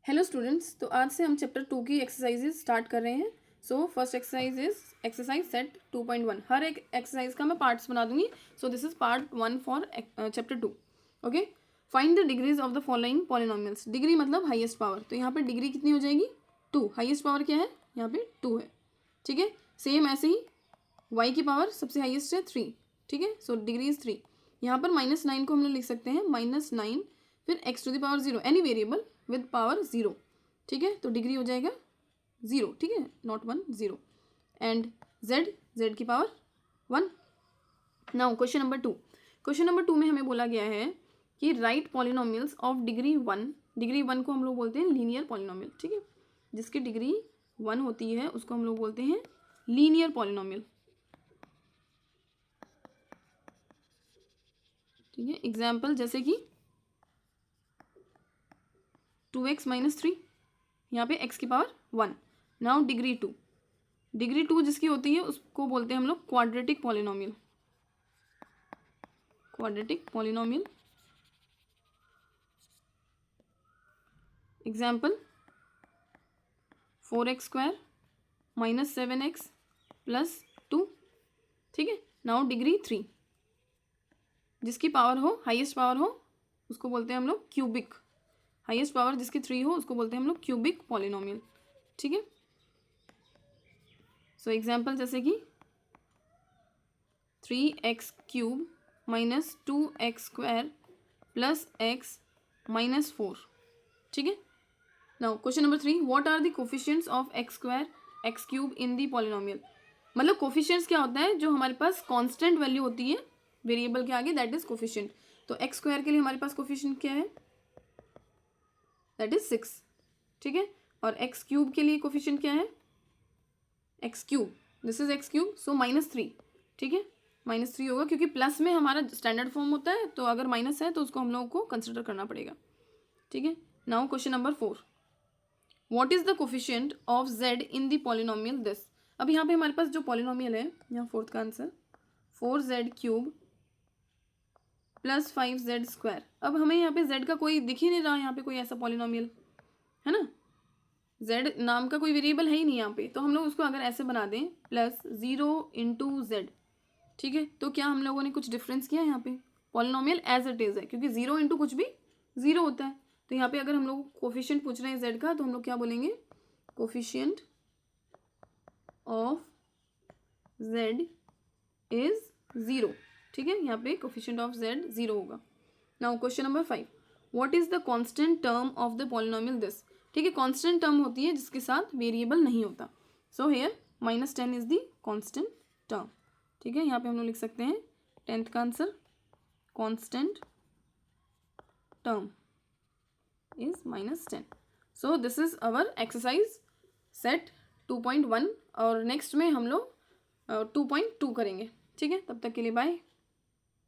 Hello students, तो आज से हम चैप्टर 2 की एक्सरसाइजेज स्टार्ट कर रहे हैं। So first exercise is exercise set 2.1। हर एक एक्सरसाइज का मैं पार्ट्स बना दूंगी। So this is part 1 for chapter 2। Okay, find the degrees of the following polynomials. Degree मतलब हाईएस्ट पावर, तो यहाँ पे डिग्री कितनी हो जाएगी 2। हाईएस्ट पावर क्या है, यहाँ पे 2 है। ठीक है, सेम ऐसे ही y की पावर सबसे हाईएस्ट है 3। ठीक है, सो डिग्री इज 3। यहाँ पर -9 को हम लोग लिख सकते हैं -9 फिर x⁻0 any variable with power 0। ठीक है, तो डिग्री हो जाएगा 0। ठीक है, नॉट 1, 0। एंड z की power 1। Now question number 2। Question number 2 में हमें बोला गया है कि right polynomials of degree 1। Degree 1 को हम लोग बोलते हैं लीनियर पॉलिनोमियल। ठीक है, जिसकी डिग्री 1 होती है उसको हम लोग बोलते हैं लीनियर पॉलिनोमियल। ठीक है, एग्जाम्पल जैसे कि 2x - 3, यहाँ पे x की पावर 1। Now degree 2। डिग्री 2 जिसकी होती है उसको बोलते हैं हम लोग quadratic polynomial. Quadratic polynomial example 4x² - 7x + 2। ठीक है, नाउ डिग्री 3 जिसकी पावर हो, हाईएस्ट पावर हो, उसको बोलते हैं हम लोग क्यूबिक। हाईएस्ट पावर जिसकी 3 हो उसको बोलते हैं हम लोग क्यूबिक पॉलिनोमियल। ठीक है, सो एग्जाम्पल जैसे कि 3x³ - 2x² + x - 4। ठीक है, now question number 3, what are the coefficients of x² x³ in the polynomial. मतलब कोफिशिएंट्स क्या होता है, जो हमारे पास कांस्टेंट वैल्यू होती है वेरिएबल के आगे, दैट इज कोफिशिएंट। तो x² के लिए हमारे पास कोफिशिएंट क्या है, दैट इज 6। ठीक है, और x³ के लिए कोफिशिएंट क्या है, x³, दिस इज x³, सो -3। ठीक है, -3 होगा क्योंकि प्लस में हमारा स्टैंडर्ड फॉर्म होता है, तो अगर माइनस है तो उसको हम लोगों को कंसिडर करना पड़ेगा। ठीक है, now question number 4, what is the coefficient of z in the polynomial this. अब यहाँ पे हमारे पास जो पॉलिनोमियल है, यहाँ फोर्थ का आंसर 4z³ + 5z²। अब हमें यहाँ पे z का कोई दिख ही नहीं रहा, यहाँ पे कोई ऐसा पॉलिनोमियल है ना, z नाम का कोई वेरिएबल है ही नहीं यहाँ पे, तो हम लोग उसको अगर ऐसे बना दें +0 × z। ठीक है, तो क्या हम लोगों ने कुछ डिफरेंस किया यहाँ पे, पॉलिनोमियल एज इट इज है, क्योंकि 0 × कुछ भी 0 होता है। तो यहाँ पे अगर हम लोग कोफिशिएंट पूछ रहे हैं z का, तो हम लोग क्या बोलेंगे, कोफिशिएंट ऑफ z इज 0। ठीक है, यहाँ पे कोफिशिएंट ऑफ z 0 होगा। Now question number 5, what is the constant term of the polynomial this. ठीक है, कांस्टेंट टर्म होती है जिसके साथ वेरिएबल नहीं होता। So here -10 is the constant term. ठीक है, यहाँ पे हम लोग लिख सकते हैं 10th का answer, constant term is -10। So this is our exercise set 2.1, और नेक्स्ट में हम लोग 2.2 करेंगे। ठीक है, तब तक के लिए बाय।